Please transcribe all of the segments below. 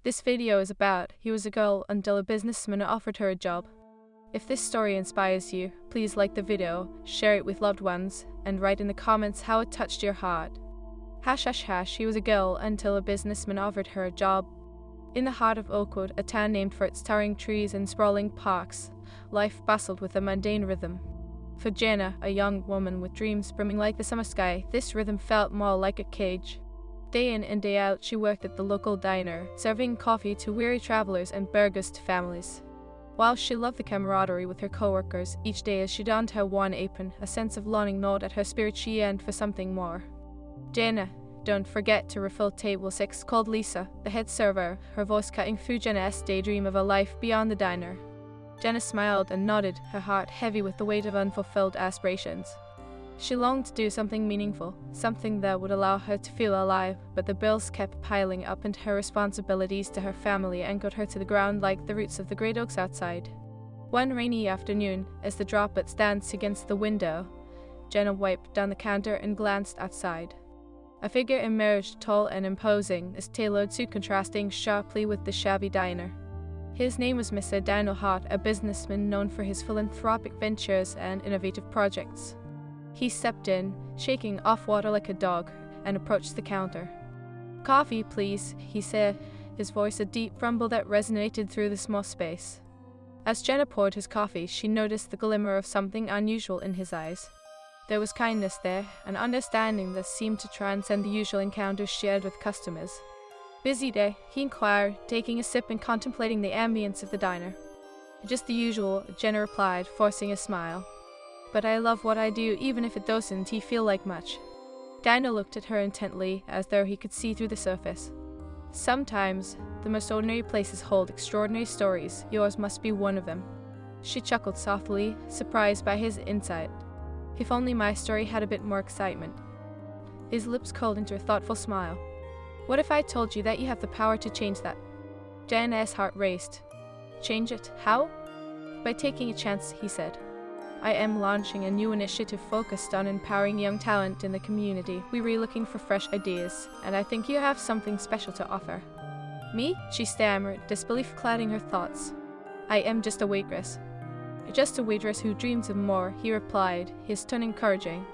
This video is about he was a girl until a businessman offered her a job. If this story inspires you, please like the video, share it with loved ones, and write in the comments how it touched your heart. He was a girl until a businessman offered her a job. In the heart of Oakwood, a town named for its towering trees and sprawling parks, life bustled with a mundane rhythm. For Jenna, a young woman with dreams brimming like the summer sky, this rhythm felt more like a cage. Day in and day out, she worked at the local diner, serving coffee to weary travelers and burgers to families. While she loved the camaraderie with her co-workers, each day as she donned her worn apron, a sense of longing gnawed at her spirit. She yearned for something more. "Jenna, don't forget to refill table 6, called Lisa, the head server, her voice cutting through Jenna's daydream of a life beyond the diner. Jenna smiled and nodded, her heart heavy with the weight of unfulfilled aspirations. She longed to do something meaningful, something that would allow her to feel alive, but the bills kept piling up and her responsibilities to her family anchored her to the ground like the roots of the great oaks outside. One rainy afternoon, as the droplets danced against the window, Jenna wiped down the counter and glanced outside. A figure emerged, tall and imposing, his tailored suit contrasting sharply with the shabby diner. His name was Mr. Daniel Hart, a businessman known for his philanthropic ventures and innovative projects. He stepped in, shaking off water like a dog, and approached the counter. "Coffee, please," he said, his voice a deep rumble that resonated through the small space. As Jenna poured his coffee, she noticed the glimmer of something unusual in his eyes. There was kindness there, an understanding that seemed to transcend the usual encounters shared with customers. "Busy day?" he inquired, taking a sip and contemplating the ambience of the diner. "Just the usual," Jenna replied, forcing a smile. "But I love what I do, even if it doesn't feel like much." Daniel looked at her intently, as though he could see through the surface. "Sometimes, the most ordinary places hold extraordinary stories. Yours must be one of them." She chuckled softly, surprised by his insight. "If only my story had a bit more excitement." His lips curled into a thoughtful smile. "What if I told you that you have the power to change that?" Jenna's heart raced. "Change it? How?" "By taking a chance," he said. "I am launching a new initiative focused on empowering young talent in the community. We're really looking for fresh ideas, and I think you have something special to offer." "Me?" she stammered, disbelief clouding her thoughts. "I am just a waitress." "Just a waitress who dreams of more," he replied, his tone encouraging.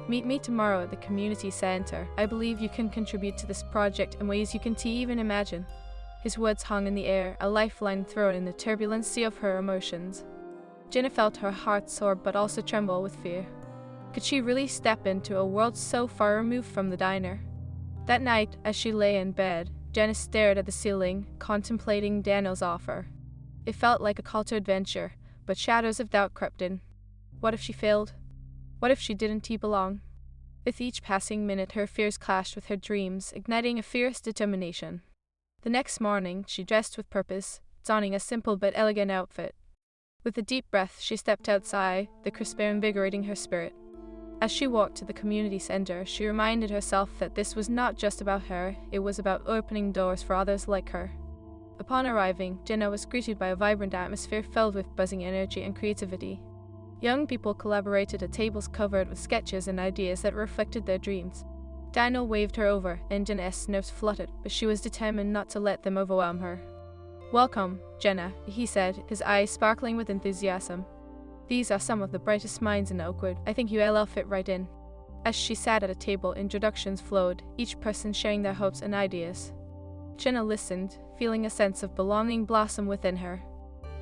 "Meet me tomorrow at the community center. I believe you can contribute to this project in ways you can't even imagine." His words hung in the air, a lifeline thrown in the turbulent sea of her emotions. Jenna felt her heart soar but also tremble with fear. Could she really step into a world so far removed from the diner? That night, as she lay in bed, Jenna stared at the ceiling, contemplating Daniel's offer. It felt like a call to adventure, but shadows of doubt crept in. What if she failed? What if she didn't belong? With each passing minute, her fears clashed with her dreams, igniting a fierce determination. The next morning, she dressed with purpose, donning a simple but elegant outfit. With a deep breath, she stepped outside, the crisp air invigorating her spirit. As she walked to the community center, she reminded herself that this was not just about her, it was about opening doors for others like her. Upon arriving, Jenna was greeted by a vibrant atmosphere filled with buzzing energy and creativity. Young people collaborated at tables covered with sketches and ideas that reflected their dreams. Daniel waved her over, and Jenna's nerves fluttered, but she was determined not to let them overwhelm her. "Welcome, Jenna," he said, his eyes sparkling with enthusiasm. "These are some of the brightest minds in Oakwood. I think you'll fit right in." As she sat at a table, introductions flowed, each person sharing their hopes and ideas. Jenna listened, feeling a sense of belonging blossom within her.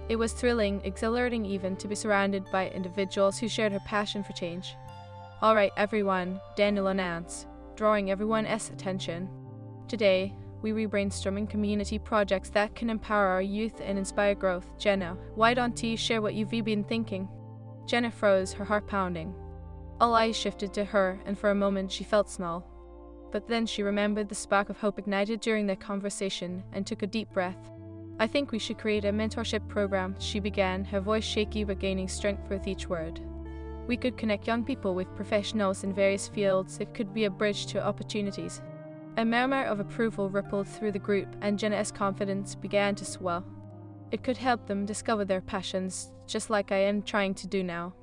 It was thrilling, exhilarating even, to be surrounded by individuals who shared her passion for change. "All right, everyone," Daniel announced, drawing everyone's attention. "Today, we're brainstorming community projects that can empower our youth and inspire growth. Jenna, why don't you share what you've been thinking?" Jenna froze, her heart pounding. All eyes shifted to her, and for a moment she felt small. But then she remembered the spark of hope ignited during their conversation and took a deep breath. "I think we should create a mentorship program," she began, her voice shaky but gaining strength with each word. "We could connect young people with professionals in various fields. It could be a bridge to opportunities." A murmur of approval rippled through the group, and Jenna's confidence began to swell. "It could help them discover their passions, just like I am trying to do now."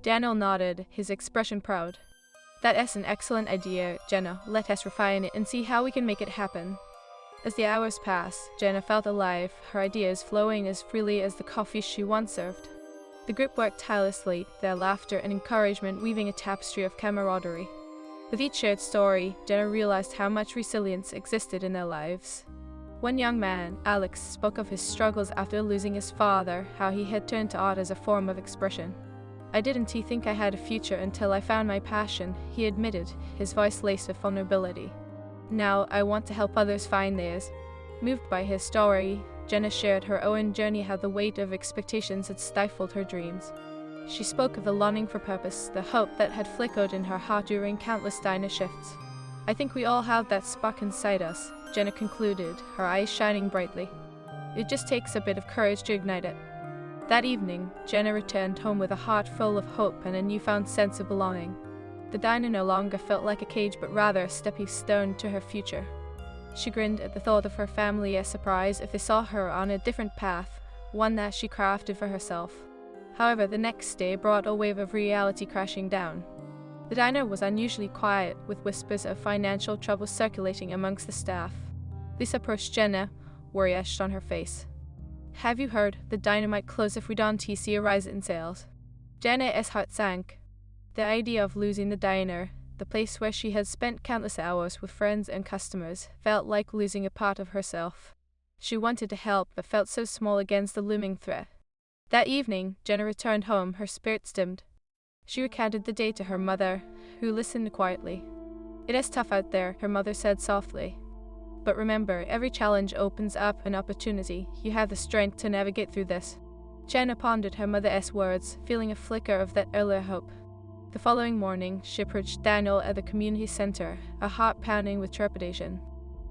Daniel nodded, his expression proud. "That's an excellent idea, Jenna. Let us refine it and see how we can make it happen." As the hours passed, Jenna felt alive, her ideas flowing as freely as the coffee she once served. The group worked tirelessly, their laughter and encouragement weaving a tapestry of camaraderie. With each shared story, Jenna realized how much resilience existed in their lives. One young man, Alex, spoke of his struggles after losing his father, how he had turned to art as a form of expression. "I didn't think I had a future until I found my passion," he admitted, his voice laced with vulnerability. "Now I want to help others find theirs." Moved by his story, Jenna shared her own journey, how the weight of expectations had stifled her dreams. She spoke of the longing for purpose, the hope that had flickered in her heart during countless diner shifts. "I think we all have that spark inside us," Jenna concluded, her eyes shining brightly. "It just takes a bit of courage to ignite it." That evening, Jenna returned home with a heart full of hope and a newfound sense of belonging. The diner no longer felt like a cage but rather a stepping stone to her future. She grinned at the thought of her family as surprised if they saw her on a different path, one that she crafted for herself. However, the next day brought a wave of reality crashing down. The diner was unusually quiet, with whispers of financial trouble circulating amongst the staff. Lisa approached Jenna, worry etched on her face. "Have you heard? The diner might close if we don't see a rise in sales." Jenna's heart sank. The idea of losing the diner, the place where she had spent countless hours with friends and customers, felt like losing a part of herself. She wanted to help, but felt so small against the looming threat. That evening, Jenna returned home, her spirits dimmed. She recounted the day to her mother, who listened quietly. "It is tough out there," her mother said softly. "But remember, every challenge opens up an opportunity. You have the strength to navigate through this." Jenna pondered her mother's words, feeling a flicker of that earlier hope. The following morning, she approached Daniel at the community center, her heart pounding with trepidation.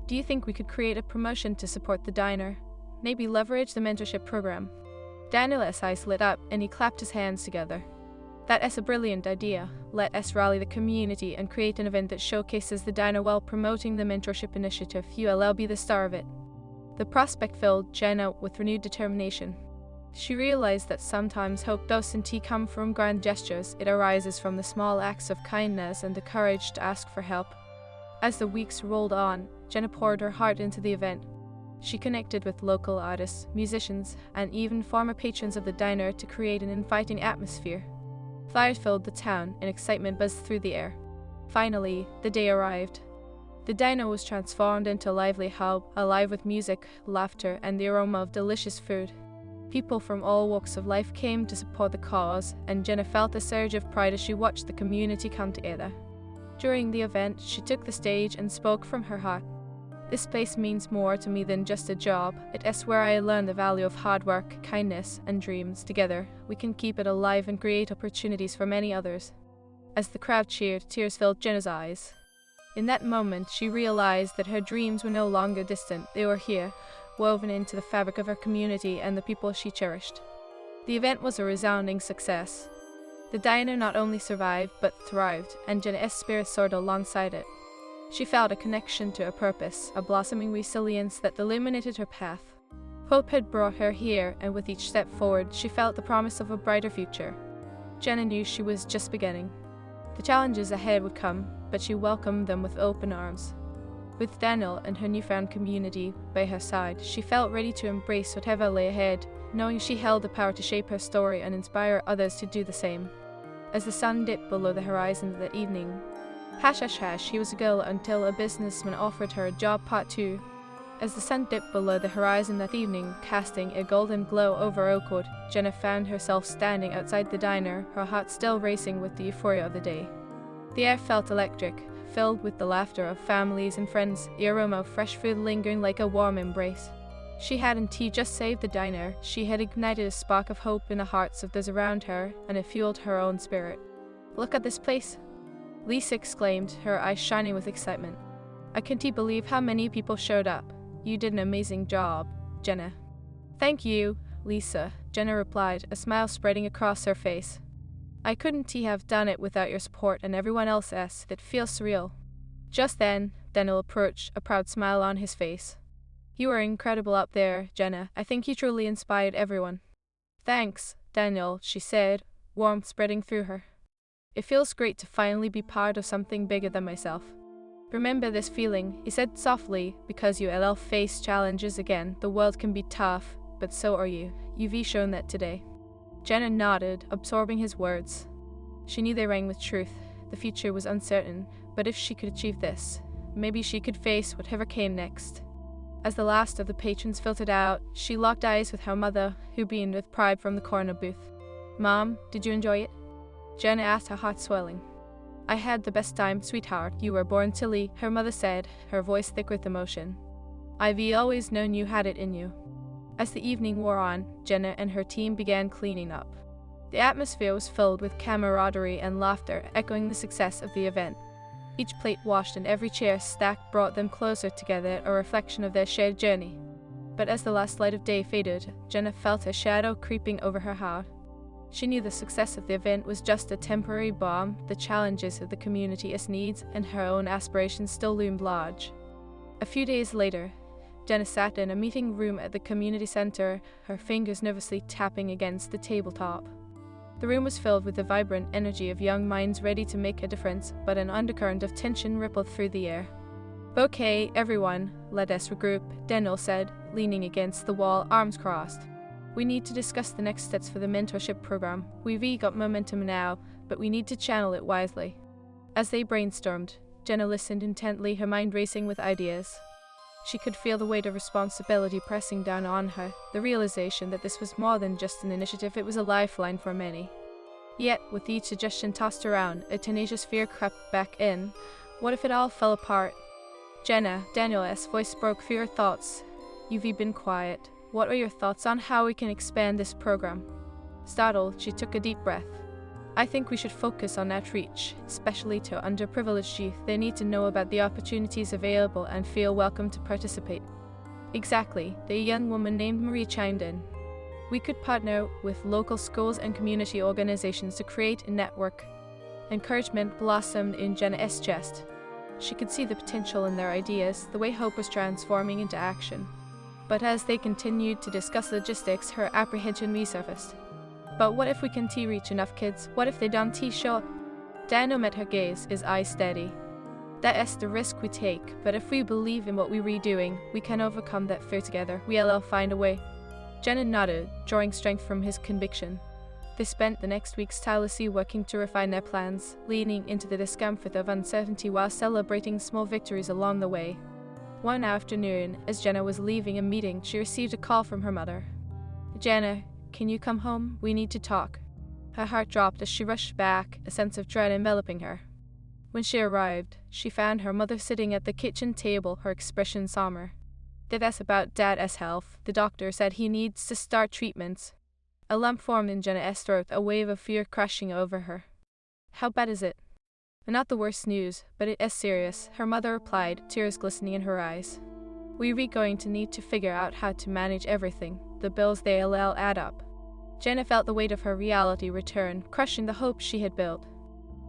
"Do you think we could create a promotion to support the diner? Maybe leverage the mentorship program?" Daniel's eyes lit up, and he clapped his hands together. "That is a brilliant idea. Let us rally the community and create an event that showcases the diner while promoting the mentorship initiative. You'll be the star of it." The prospect filled Jenna with renewed determination. She realized that sometimes hope doesn't come from grand gestures, it arises from the small acts of kindness and the courage to ask for help. As the weeks rolled on, Jenna poured her heart into the event. She connected with local artists, musicians, and even former patrons of the diner to create an inviting atmosphere. Flyers filled the town, and excitement buzzed through the air. Finally, the day arrived. The diner was transformed into a lively hub, alive with music, laughter, and the aroma of delicious food. People from all walks of life came to support the cause, and Jenna felt a surge of pride as she watched the community come together. During the event, she took the stage and spoke from her heart. "This place means more to me than just a job. It is where I learned the value of hard work, kindness, and dreams. Together, we can keep it alive and create opportunities for many others." As the crowd cheered, tears filled Jenna's eyes. In that moment, she realized that her dreams were no longer distant. They were here, woven into the fabric of her community and the people she cherished. The event was a resounding success. The diner not only survived, but thrived, and Jenna's spirit soared alongside it. She felt a connection to a purpose, a blossoming resilience that illuminated her path. Hope had brought her here, and with each step forward, she felt the promise of a brighter future. Jenna knew she was just beginning. The challenges ahead would come, but she welcomed them with open arms. With Daniel and her newfound community by her side, she felt ready to embrace whatever lay ahead, knowing she held the power to shape her story and inspire others to do the same. As the sun dipped below the horizon that evening, he was a girl until a businessman offered her a job part 2. As the sun dipped below the horizon that evening, casting a golden glow over Oakwood, Jenna found herself standing outside the diner, her heart still racing with the euphoria of the day. The air felt electric, filled with the laughter of families and friends, the aroma of fresh food lingering like a warm embrace. She hadn't just saved the diner, she had ignited a spark of hope in the hearts of those around her, and it fueled her own spirit. "Look at this place!" Lisa exclaimed, her eyes shining with excitement. "I can't believe how many people showed up. You did an amazing job, Jenna." "Thank you, Lisa," Jenna replied, a smile spreading across her face. "I couldn't have done it without your support and everyone else's. It feels surreal." Just then, Daniel approached, a proud smile on his face. "You were incredible up there, Jenna. I think you truly inspired everyone." "Thanks, Daniel," she said, warmth spreading through her. "It feels great to finally be part of something bigger than myself." Remember this feeling, he said softly, because you face challenges again. The world can be tough, but so are you. You've shown that today. Jenna nodded, absorbing his words. She knew they rang with truth. The future was uncertain, but if she could achieve this, maybe she could face whatever came next. As the last of the patrons filtered out, she locked eyes with her mother, who beamed with pride from the corner booth. "Mom, did you enjoy it?" Jenna asked, her heart swelling. "I had the best time, sweetheart. You were born to lead," her mother said, her voice thick with emotion. "I've always known you had it in you." As the evening wore on, Jenna and her team began cleaning up. The atmosphere was filled with camaraderie and laughter, echoing the success of the event. Each plate washed and every chair stacked brought them closer together, a reflection of their shared journey. But as the last light of day faded, Jenna felt a shadow creeping over her heart. She knew the success of the event was just a temporary bomb. The challenges of the community's needs and her own aspirations still loomed large. A few days later, Jenna sat in a meeting room at the community center, her fingers nervously tapping against the tabletop. The room was filled with the vibrant energy of young minds ready to make a difference, but an undercurrent of tension rippled through the air. "Okay, everyone, let us regroup," Daniel said, leaning against the wall, arms crossed. "We need to discuss the next steps for the mentorship program. We've got momentum now, but we need to channel it wisely." As they brainstormed, Jenna listened intently, her mind racing with ideas. She could feel the weight of responsibility pressing down on her, the realization that this was more than just an initiative, it was a lifeline for many. Yet, with each suggestion tossed around, a tenacious fear crept back in. What if it all fell apart? "Jenna," Daniel's voice broke through her thoughts. "You've been quiet. What are your thoughts on how we can expand this program?" Startled, she took a deep breath. "I think we should focus on outreach, especially to underprivileged youth. They need to know about the opportunities available and feel welcome to participate." "Exactly," the young woman named Marie chimed in. "We could partner with local schools and community organizations to create a network." Encouragement blossomed in Jenna's chest. She could see the potential in their ideas, the way hope was transforming into action. But as they continued to discuss logistics, her apprehension resurfaced. "But what if we can't reach enough kids? What if they don't show up?" Daniel met her gaze, his eyes steady. "That's the risk we take, but if we believe in what we're doing, we can overcome that fear together. We'll find a way." Jenna nodded, drawing strength from his conviction. They spent the next weeks tirelessly working to refine their plans, leaning into the discomfort of uncertainty while celebrating small victories along the way. One afternoon, as Jenna was leaving a meeting, she received a call from her mother. "Jenna, can you come home? We need to talk." Her heart dropped as she rushed back, a sense of dread enveloping her. When she arrived, she found her mother sitting at the kitchen table, her expression somber. "That's about Dad's health. The doctor said he needs to start treatments." A lump formed in Jenna's throat, a wave of fear crashing over her. "How bad is it?" "Not the worst news, but it is serious," her mother replied, tears glistening in her eyes. "We're going to need to figure out how to manage everything. The bills they'll add up." Jenna felt the weight of her reality return, crushing the hopes she had built.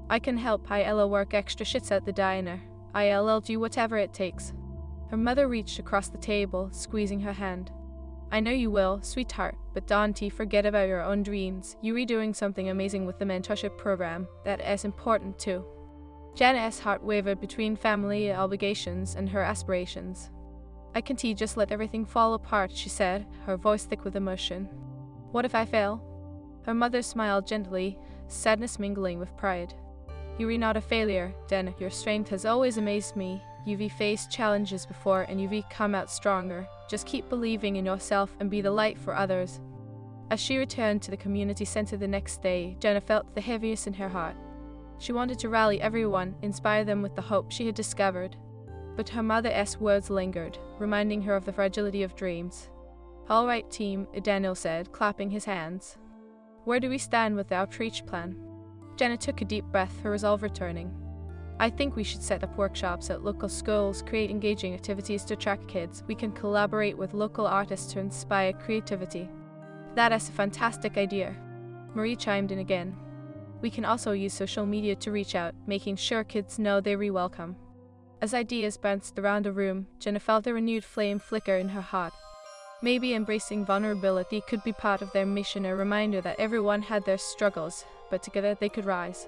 "I can help. I'll work extra shifts at the diner. I'll do whatever it takes." Her mother reached across the table, squeezing her hand. "I know you will, sweetheart, but don't forget about your own dreams. You're doing something amazing with the mentorship program. That is important too." Jenna's heart wavered between family obligations and her aspirations. "I can't just let everything fall apart," she said, her voice thick with emotion. "What if I fail?" Her mother smiled gently, sadness mingling with pride. "You're not a failure, Jenna. Your strength has always amazed me. You've faced challenges before and you've come out stronger. Just keep believing in yourself and be the light for others." As she returned to the community center the next day, Jenna felt the heaviness in her heart. She wanted to rally everyone, inspire them with the hope she had discovered. But her mother's words lingered, reminding her of the fragility of dreams. "All right, team," Daniel said, clapping his hands. "Where do we stand with the outreach plan?" Jenna took a deep breath, her resolve returning. "I think we should set up workshops at local schools, create engaging activities to attract kids. We can collaborate with local artists to inspire creativity." "That is a fantastic idea," Marie chimed in again. "We can also use social media to reach out, making sure kids know they're welcome." As ideas bounced around the room, Jenna felt a renewed flame flicker in her heart. Maybe embracing vulnerability could be part of their mission, a reminder that everyone had their struggles, but together they could rise.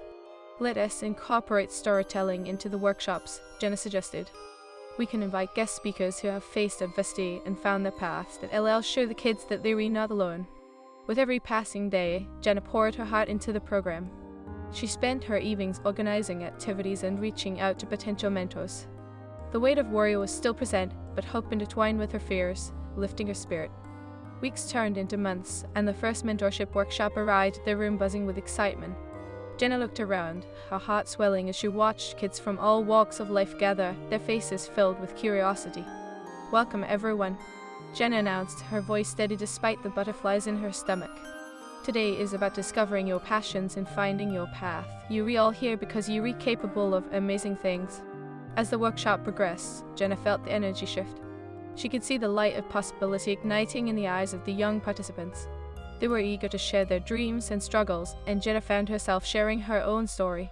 Let us incorporate storytelling into the workshops, Jenna suggested. We can invite guest speakers who have faced adversity and found their paths that will show the kids that they're not alone. With every passing day, Jenna poured her heart into the program. She spent her evenings organizing activities and reaching out to potential mentors. The weight of worry was still present, but hope intertwined with her fears, lifting her spirit. Weeks turned into months, and the first mentorship workshop arrived, their room buzzing with excitement. Jenna looked around, her heart swelling as she watched kids from all walks of life gather, their faces filled with curiosity. "Welcome, everyone," Jenna announced, her voice steady despite the butterflies in her stomach. "Today is about discovering your passions and finding your path. You're all here because you're capable of amazing things." As the workshop progressed, Jenna felt the energy shift. She could see the light of possibility igniting in the eyes of the young participants. They were eager to share their dreams and struggles, and Jenna found herself sharing her own story.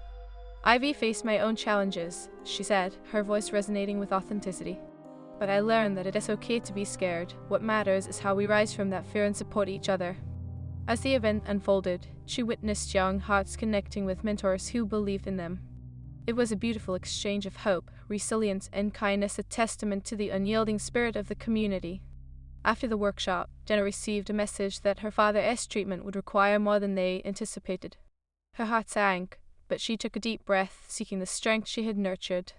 "I've faced my own challenges," she said, her voice resonating with authenticity. "But I learned that it is okay to be scared. What matters is how we rise from that fear and support each other." As the event unfolded, she witnessed young hearts connecting with mentors who believed in them. It was a beautiful exchange of hope, resilience, and kindness, a testament to the unyielding spirit of the community. After the workshop, Jenna received a message that her father's treatment would require more than they anticipated. Her heart sank, but she took a deep breath, seeking the strength she had nurtured.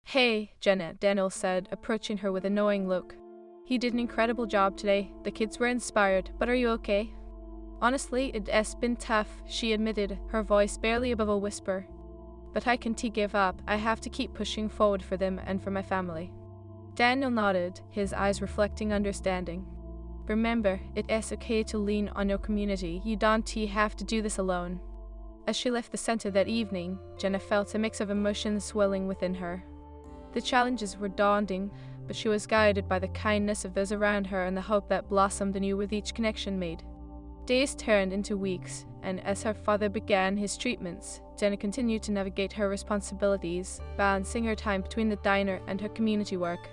"Hey, Jenna," Daniel said, approaching her with a knowing look. "You did an incredible job today. The kids were inspired, but are you okay?" "Honestly, it's been tough," she admitted, her voice barely above a whisper. "But I can't give up. I have to keep pushing forward for them and for my family." Daniel nodded, his eyes reflecting understanding. "Remember, it is okay to lean on your community. You don't have to do this alone." As she left the center that evening, Jenna felt a mix of emotions swelling within her. The challenges were daunting, but she was guided by the kindness of those around her and the hope that blossomed anew with each connection made. Days turned into weeks, and as her father began his treatments, Jenna continued to navigate her responsibilities, balancing her time between the diner and her community work.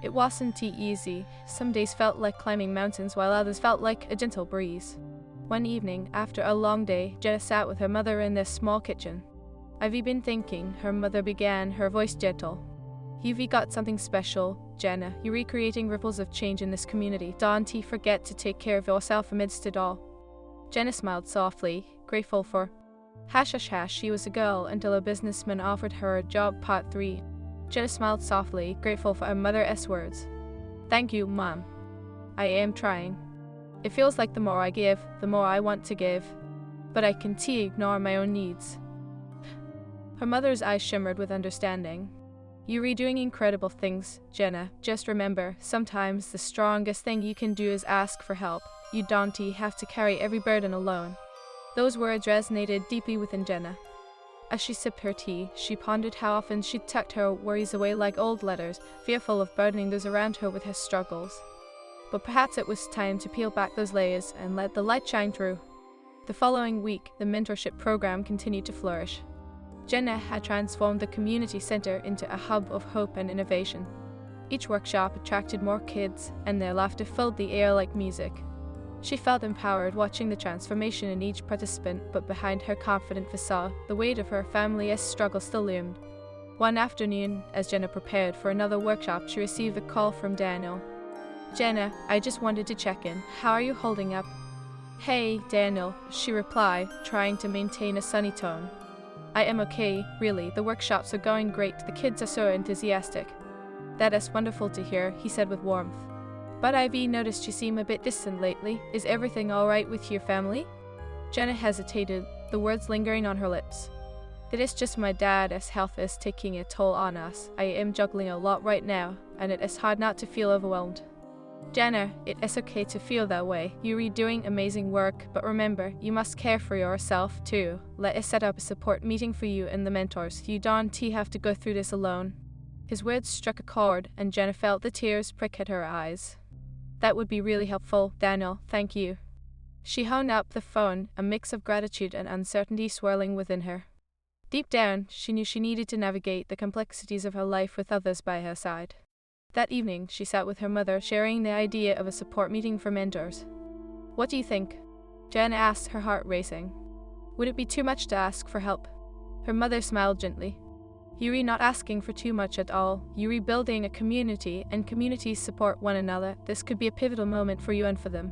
It wasn't easy. Some days felt like climbing mountains, while others felt like a gentle breeze. One evening, after a long day, Jenna sat with her mother in their small kitchen. "I've been thinking," her mother began, her voice gentle. "You've got something special, Jenna. You're recreating ripples of change in this community. Don't forget to take care of yourself amidst it all." Jenna smiled softly, grateful for hash. She was a girl until a businessman offered her a job. Part 3. Jenna smiled softly, grateful for her mother's words. "Thank you, Mom. I am trying. It feels like the more I give, the more I want to give. But I can't ignore my own needs." Her mother's eyes shimmered with understanding. "You're doing incredible things, Jenna. Just remember, sometimes the strongest thing you can do is ask for help. You don't have to carry every burden alone." Those words resonated deeply within Jenna. As she sipped her tea, she pondered how often she'd tucked her worries away like old letters, fearful of burdening those around her with her struggles. But perhaps it was time to peel back those layers and let the light shine through. The following week, the mentorship program continued to flourish. Jenna had transformed the community center into a hub of hope and innovation. Each workshop attracted more kids, and their laughter filled the air like music. She felt empowered watching the transformation in each participant, but behind her confident facade, the weight of her family's struggle still loomed. One afternoon, as Jenna prepared for another workshop, she received a call from Daniel. "Jenna, I just wanted to check in. How are you holding up?" "Hey, Daniel," she replied, trying to maintain a sunny tone. "I am okay, really. The workshops are going great. The kids are so enthusiastic." "That is wonderful to hear," he said with warmth. "But I've noticed you seem a bit distant lately. Is everything all right with your family?" Jenna hesitated, the words lingering on her lips. "It is just my dad's health is taking a toll on us. I am juggling a lot right now, and it is hard not to feel overwhelmed." "Jenna, it is okay to feel that way. You're doing amazing work, but remember, you must care for yourself too. Let us set up a support meeting for you and the mentors. You don't have to go through this alone." His words struck a chord, and Jenna felt the tears prick at her eyes. "That would be really helpful, Daniel. Thank you." She hung up the phone, a mix of gratitude and uncertainty swirling within her. Deep down, she knew she needed to navigate the complexities of her life with others by her side. That evening, she sat with her mother, sharing the idea of a support meeting for mentors. "What do you think?" Jenna asked, her heart racing. "Would it be too much to ask for help?" Her mother smiled gently. You're not asking for too much at all. You're rebuilding a community, and communities support one another. This could be a pivotal moment for you and for them.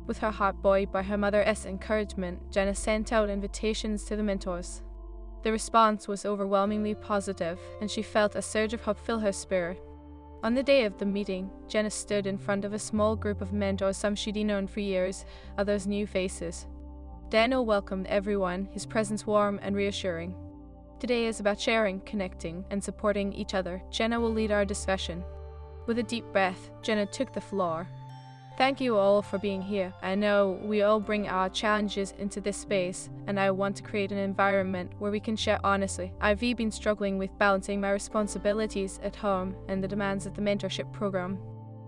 With her heart buoyed by her mother's encouragement, Jenna sent out invitations to the mentors. The response was overwhelmingly positive, and she felt a surge of hope fill her spirit. On the day of the meeting, Jenna stood in front of a small group of mentors, some she'd known for years, others new faces. Daniel welcomed everyone, his presence warm and reassuring. Today is about sharing, connecting, and supporting each other. Jenna will lead our discussion. With a deep breath, Jenna took the floor. Thank you all for being here. I know we all bring our challenges into this space, and I want to create an environment where we can share honestly. I've been struggling with balancing my responsibilities at home and the demands of the mentorship program.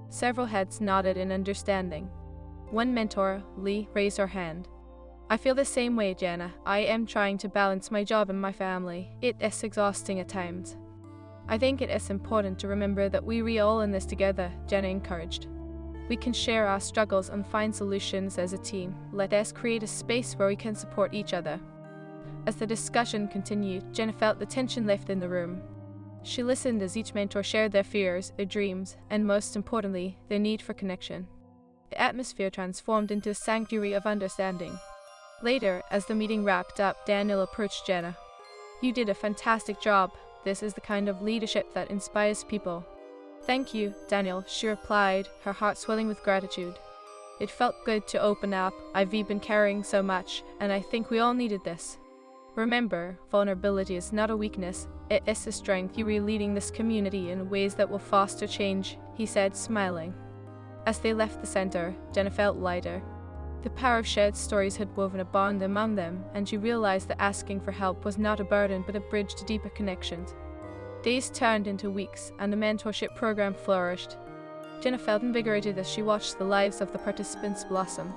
Several heads nodded in understanding. One mentor, Lee, raised her hand. I feel the same way, Jenna. I am trying to balance my job and my family. It is exhausting at times. I think it is important to remember that we're all in this together, Jenna encouraged. We can share our struggles and find solutions as a team. Let us create a space where we can support each other. As the discussion continued, Jenna felt the tension lift in the room. She listened as each mentor shared their fears, their dreams, and most importantly, their need for connection. The atmosphere transformed into a sanctuary of understanding. Later, as the meeting wrapped up, Daniel approached Jenna. You did a fantastic job. This is the kind of leadership that inspires people. Thank you, Daniel, she replied, her heart swelling with gratitude. It felt good to open up. I've been carrying so much, and I think we all needed this. Remember, vulnerability is not a weakness, it is a strength. You are leading this community in ways that will foster change, he said, smiling. As they left the center, Jenna felt lighter. The power of shared stories had woven a bond among them, and she realized that asking for help was not a burden but a bridge to deeper connections. Days turned into weeks, and the mentorship program flourished. Jenna felt invigorated as she watched the lives of the participants blossom.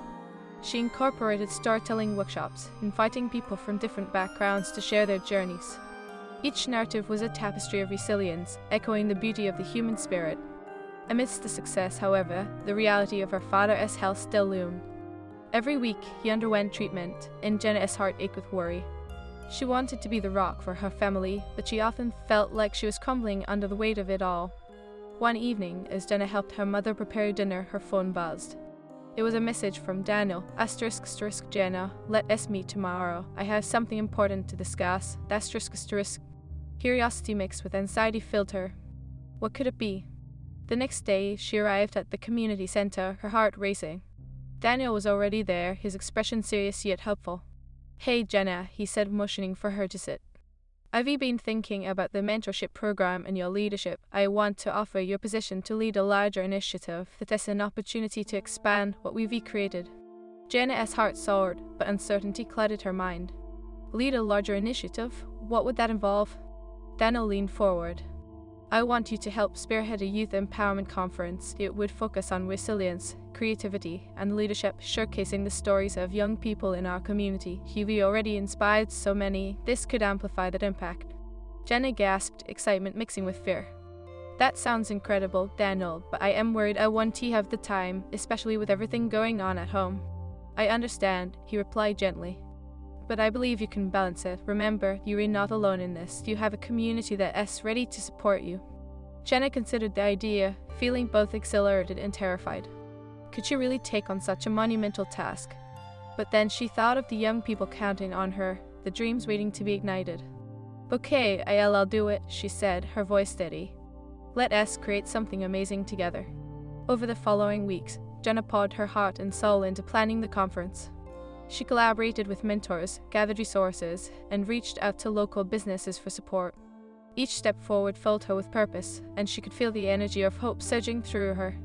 She incorporated storytelling workshops, inviting people from different backgrounds to share their journeys. Each narrative was a tapestry of resilience, echoing the beauty of the human spirit. Amidst the success, however, the reality of her father's health still loomed. Every week, he underwent treatment, and Jenna's heart ached with worry. She wanted to be the rock for her family, but she often felt like she was crumbling under the weight of it all. One evening, as Jenna helped her mother prepare dinner, her phone buzzed. It was a message from Daniel. **** Jenna, let us meet tomorrow. I have something important to discuss. ****. Curiosity mixed with anxiety filled her. What could it be? The next day, she arrived at the community center, her heart racing. Daniel was already there, his expression serious yet hopeful. Hey Jenna, he said, motioning for her to sit. I've been thinking about the mentorship program and your leadership. I want to offer your position to lead a larger initiative that is an opportunity to expand what we've created. Jenna's heart soared, but uncertainty clouded her mind. Lead a larger initiative? What would that involve? Daniel leaned forward. I want you to help spearhead a youth empowerment conference. It would focus on resilience, creativity, and leadership, showcasing the stories of young people in our community. You've already inspired so many. This could amplify that impact. Jenna gasped, excitement mixing with fear. That sounds incredible, Daniel, but I am worried I won't have the time, especially with everything going on at home. I understand, he replied gently. But I believe you can balance it. Remember, you're not alone in this. You have a community that is ready to support you. Jenna considered the idea, feeling both exhilarated and terrified. Could she really take on such a monumental task? But then she thought of the young people counting on her, the dreams waiting to be ignited. Okay, I'll do it, she said, her voice steady. Let us create something amazing together. Over the following weeks, Jenna poured her heart and soul into planning the conference. She collaborated with mentors, gathered resources, and reached out to local businesses for support. Each step forward filled her with purpose, and she could feel the energy of hope surging through her.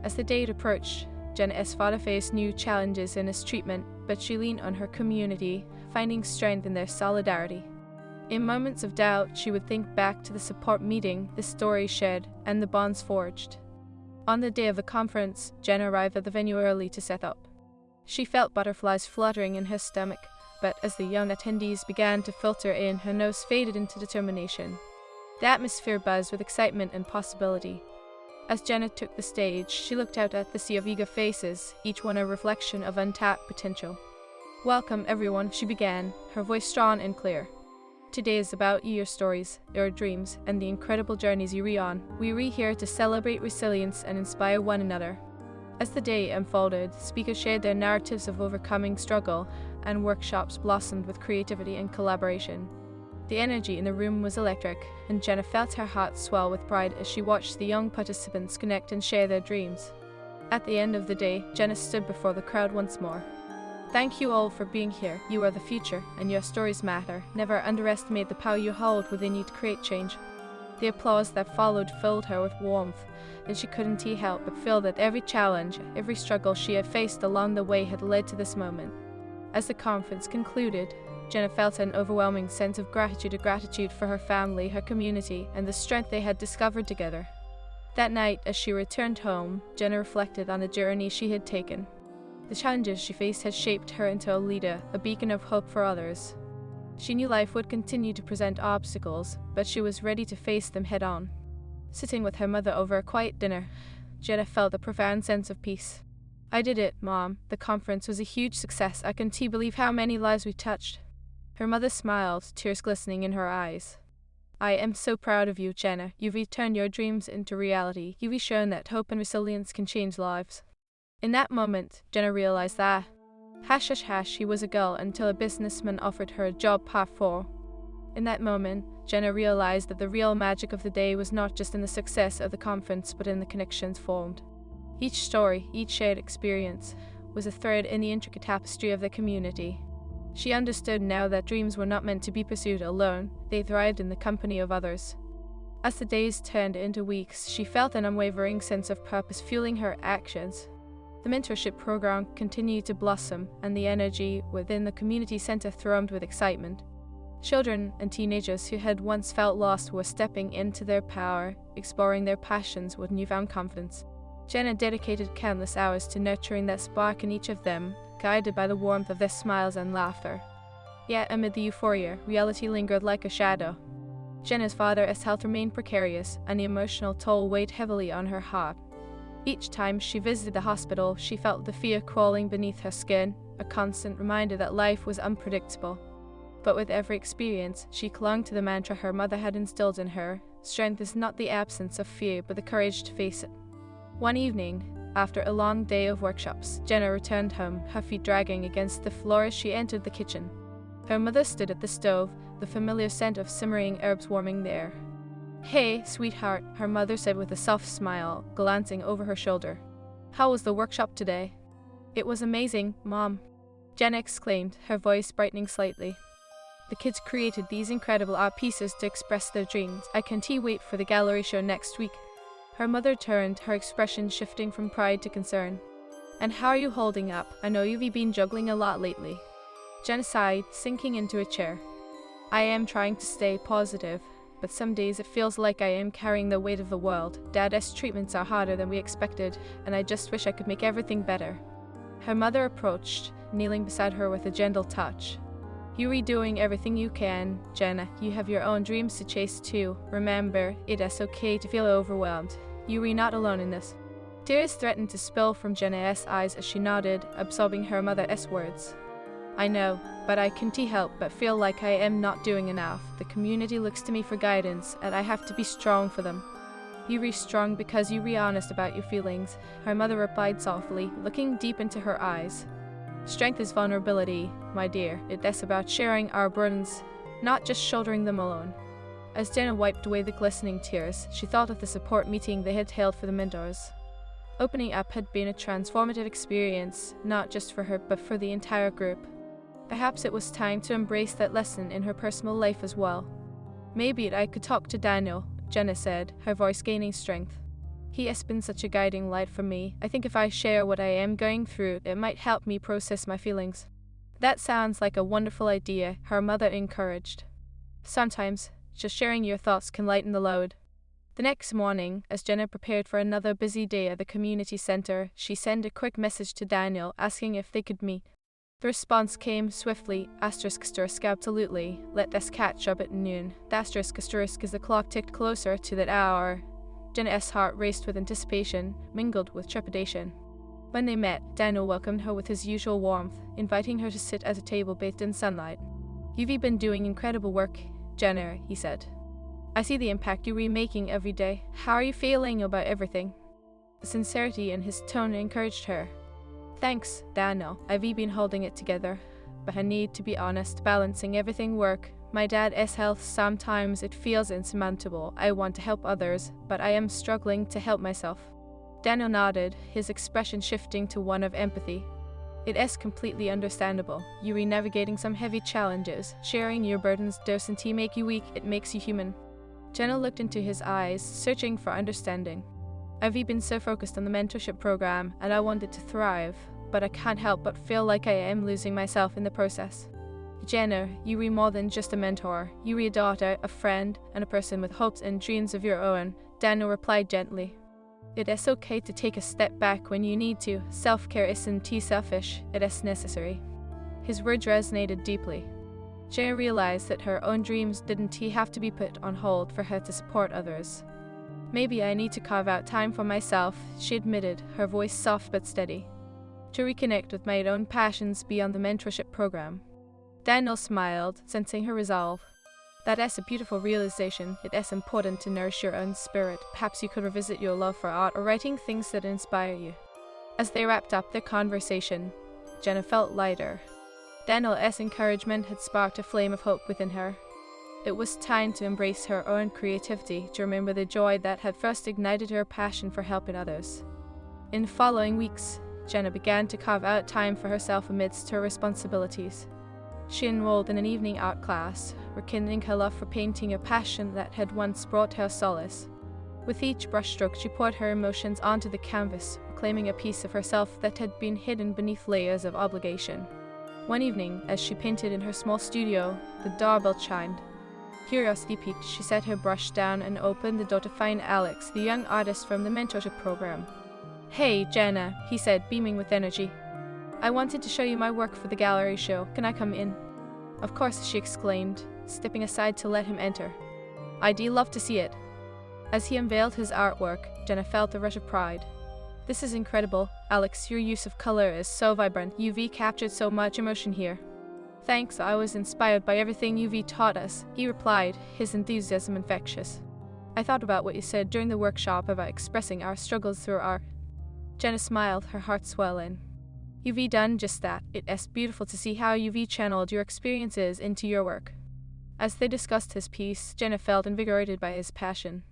As the date approached, Jenna's father faced new challenges in his treatment, but she leaned on her community, finding strength in their solidarity. In moments of doubt, she would think back to the support meeting, the stories shared, and the bonds forged. On the day of the conference, Jenna arrived at the venue early to set up. She felt butterflies fluttering in her stomach, but as the young attendees began to filter in, her nose faded into determination. The atmosphere buzzed with excitement and possibility. As Jenna took the stage, she looked out at the sea of eager faces, each one a reflection of untapped potential. Welcome, everyone, she began, her voice strong and clear. today is about your stories, your dreams, and the incredible journeys you re on. We're here to celebrate resilience and inspire one another. As the day unfolded, speakers shared their narratives of overcoming struggle, and workshops blossomed with creativity and collaboration. The energy in the room was electric, and Jenna felt her heart swell with pride as she watched the young participants connect and share their dreams. At the end of the day, Jenna stood before the crowd once more. Thank you all for being here. You are the future, and your stories matter. Never underestimate the power you hold within you to create change. The applause that followed filled her with warmth, and she couldn't help but feel that every challenge, every struggle she had faced along the way had led to this moment. As the conference concluded, Jenna felt an overwhelming sense of gratitude for her family, her community, and the strength they had discovered together. That night, as she returned home, Jenna reflected on the journey she had taken. The challenges she faced had shaped her into a leader, a beacon of hope for others. She knew life would continue to present obstacles, but she was ready to face them head-on. Sitting with her mother over a quiet dinner, Jenna felt a profound sense of peace. "I did it, Mom. The conference was a huge success. I can't believe how many lives we touched." Her mother smiled, tears glistening in her eyes. "I am so proud of you, Jenna. You've turned your dreams into reality. You've shown that hope and resilience can change lives." In that moment, Jenna realized that she was a girl until a businessman offered her a job Part 4. In that moment, Jenna realized that the real magic of the day was not just in the success of the conference, but in the connections formed. Each story, each shared experience, was a thread in the intricate tapestry of the community. She understood now that dreams were not meant to be pursued alone, they thrived in the company of others. As the days turned into weeks, she felt an unwavering sense of purpose fueling her actions. The mentorship program continued to blossom, and the energy within the community center thrummed with excitement. Children and teenagers who had once felt lost were stepping into their power, exploring their passions with newfound confidence. Jenna dedicated countless hours to nurturing that spark in each of them, guided by the warmth of their smiles and laughter. Yet amid the euphoria, reality lingered like a shadow. Jenna's father's health remained precarious, and the emotional toll weighed heavily on her heart. Each time she visited the hospital, she felt the fear crawling beneath her skin, a constant reminder that life was unpredictable. But with every experience, she clung to the mantra her mother had instilled in her: strength is not the absence of fear, but the courage to face it. One evening, after a long day of workshops, Jenna returned home, her feet dragging against the floor as she entered the kitchen. Her mother stood at the stove, the familiar scent of simmering herbs warming the air. "Hey, sweetheart," her mother said with a soft smile, glancing over her shoulder. "How was the workshop today?" "It was amazing, Mom," Jenna exclaimed, her voice brightening slightly. "The kids created these incredible art pieces to express their dreams. I can't wait for the gallery show next week." Her mother turned, her expression shifting from pride to concern. "And how are you holding up? I know you've been juggling a lot lately." Jenna sighed, sinking into a chair. "I am trying to stay positive, but some days it feels like I am carrying the weight of the world. Dad's treatments are harder than we expected, and I just wish I could make everything better." Her mother approached, kneeling beside her with a gentle touch. "You're doing everything you can, Jenna. You have your own dreams to chase too. Remember, it is okay to feel overwhelmed. You're not alone in this." Tears threatened to spill from Jenna's eyes as she nodded, absorbing her mother's words. "I know, but I can't help but feel like I am not doing enough. The community looks to me for guidance, and I have to be strong for them." "You're strong because you're honest about your feelings," her mother replied softly, looking deep into her eyes. "Strength is vulnerability, my dear. It's about sharing our burdens, not just shouldering them alone." As Jenna wiped away the glistening tears, she thought of the support meeting they had held for the mentors. Opening up had been a transformative experience, not just for her, but for the entire group. Perhaps it was time to embrace that lesson in her personal life as well. "Maybe I could talk to Daniel," Jenna said, her voice gaining strength. "He has been such a guiding light for me. I think if I share what I am going through, it might help me process my feelings." "That sounds like a wonderful idea," her mother encouraged. "Sometimes, just sharing your thoughts can lighten the load." The next morning, as Jenna prepared for another busy day at the community center, she sent a quick message to Daniel asking if they could meet. The response came swiftly, ***, absolutely. Let's catch up at noon. The *** as the clock ticked closer to that hour. Jenna's heart raced with anticipation, mingled with trepidation. When they met, Daniel welcomed her with his usual warmth, inviting her to sit at a table bathed in sunlight. "You've been doing incredible work. Jenna, he said. I see the impact you're making every day. How are you feeling about everything? The sincerity in his tone encouraged her. Thanks, Daniel. I've been holding it together, but I need to be honest, balancing everything work. My dad's health, sometimes it feels insurmountable. I want to help others, but I am struggling to help myself. Daniel nodded, his expression shifting to one of empathy. It is completely understandable. You're navigating some heavy challenges. Sharing your burdens doesn't make you weak, it makes you human. Jenna looked into his eyes, searching for understanding. I've been so focused on the mentorship program, and I wanted to thrive, but I can't help but feel like I am losing myself in the process. Jenna, you are more than just a mentor. You are a daughter, a friend, and a person with hopes and dreams of your own, Daniel replied gently. It is okay to take a step back when you need to. Self-care isn't selfish, it is necessary. His words resonated deeply. Jenna realized that her own dreams didn't have to be put on hold for her to support others. Maybe I need to carve out time for myself, she admitted, her voice soft but steady, to reconnect with my own passions beyond the mentorship program. Daniel smiled, sensing her resolve. That is a beautiful realization. It is important to nourish your own spirit. Perhaps you could revisit your love for art or writing things that inspire you. As they wrapped up their conversation, Jenna felt lighter. Daniel's encouragement had sparked a flame of hope within her. It was time to embrace her own creativity, to remember the joy that had first ignited her passion for helping others. In the following weeks, Jenna began to carve out time for herself amidst her responsibilities. She enrolled in an evening art class, rekindling her love for painting, a passion that had once brought her solace. With each brushstroke, she poured her emotions onto the canvas, reclaiming a piece of herself that had been hidden beneath layers of obligation. One evening, as she painted in her small studio, the doorbell chimed. Curiosity piqued, she set her brush down and opened the door to find Alex, the young artist from the mentorship program. Hey, Jenna, he said, beaming with energy. I wanted to show you my work for the gallery show. Can I come in? Of course, she exclaimed, stepping aside to let him enter. I'd love to see it. As he unveiled his artwork, Jenna felt a rush of pride. This is incredible, Alex. Your use of color is so vibrant. You've captured so much emotion here. Thanks, I was inspired by everything you've taught us, he replied, his enthusiasm infectious. I thought about what you said during the workshop about expressing our struggles through art. Jenna smiled, her heart swelling. You've done just that. It is beautiful to see how you've channeled your experiences into your work. As they discussed his piece, Jenna felt invigorated by his passion.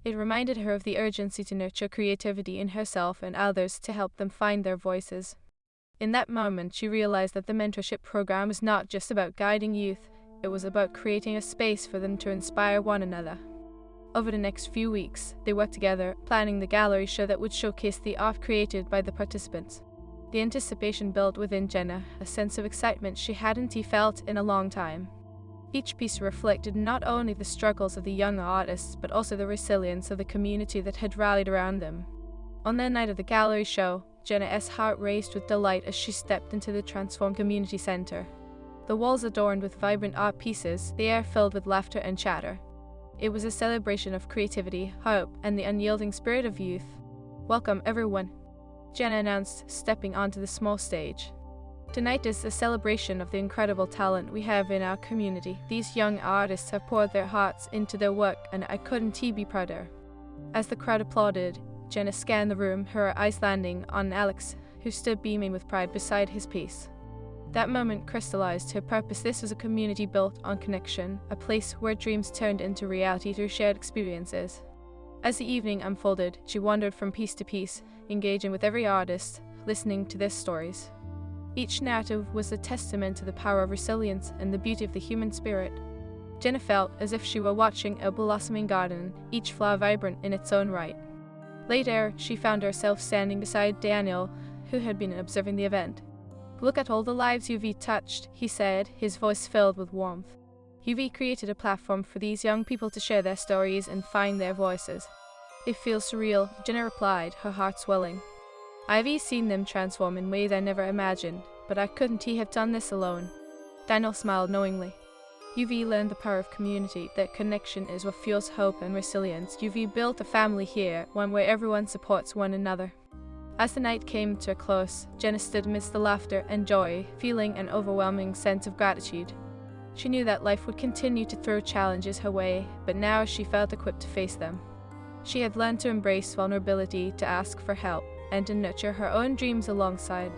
It reminded her of the urgency to nurture creativity in herself and others to help them find their voices. In that moment, she realized that the mentorship program was not just about guiding youth, it was about creating a space for them to inspire one another. Over the next few weeks, they worked together, planning the gallery show that would showcase the art created by the participants. The anticipation built within Jenna, a sense of excitement she hadn't felt in a long time. Each piece reflected not only the struggles of the young artists, but also the resilience of the community that had rallied around them. On the night of the gallery show, Jenna's heart raced with delight as she stepped into the transformed community center. The walls adorned with vibrant art pieces, the air filled with laughter and chatter. It was a celebration of creativity, hope, and the unyielding spirit of youth. Welcome, everyone, Jenna announced, stepping onto the small stage. Tonight is a celebration of the incredible talent we have in our community. These young artists have poured their hearts into their work, and I couldn't be prouder. As the crowd applauded, Jenna scanned the room, her eyes landing on Alex, who stood beaming with pride beside his piece. That moment crystallized her purpose. This was a community built on connection, a place where dreams turned into reality through shared experiences. As the evening unfolded, she wandered from piece to piece, engaging with every artist, listening to their stories. Each narrative was a testament to the power of resilience and the beauty of the human spirit. Jenna felt as if she were watching a blossoming garden, each flower vibrant in its own right. Later, she found herself standing beside Daniel, who had been observing the event. Look at all the lives you've touched, he said, his voice filled with warmth. You've created a platform for these young people to share their stories and find their voices. It feels surreal, Jenna replied, her heart swelling. I've seen them transform in ways I never imagined, but I couldn't have done this alone. Daniel smiled knowingly. You've learned the power of community, that connection is what fuels hope and resilience. You've built a family here, one where everyone supports one another. As the night came to a close, Jenna stood amidst the laughter and joy, feeling an overwhelming sense of gratitude. She knew that life would continue to throw challenges her way, but now she felt equipped to face them. She had learned to embrace vulnerability, to ask for help, and to nurture her own dreams alongside.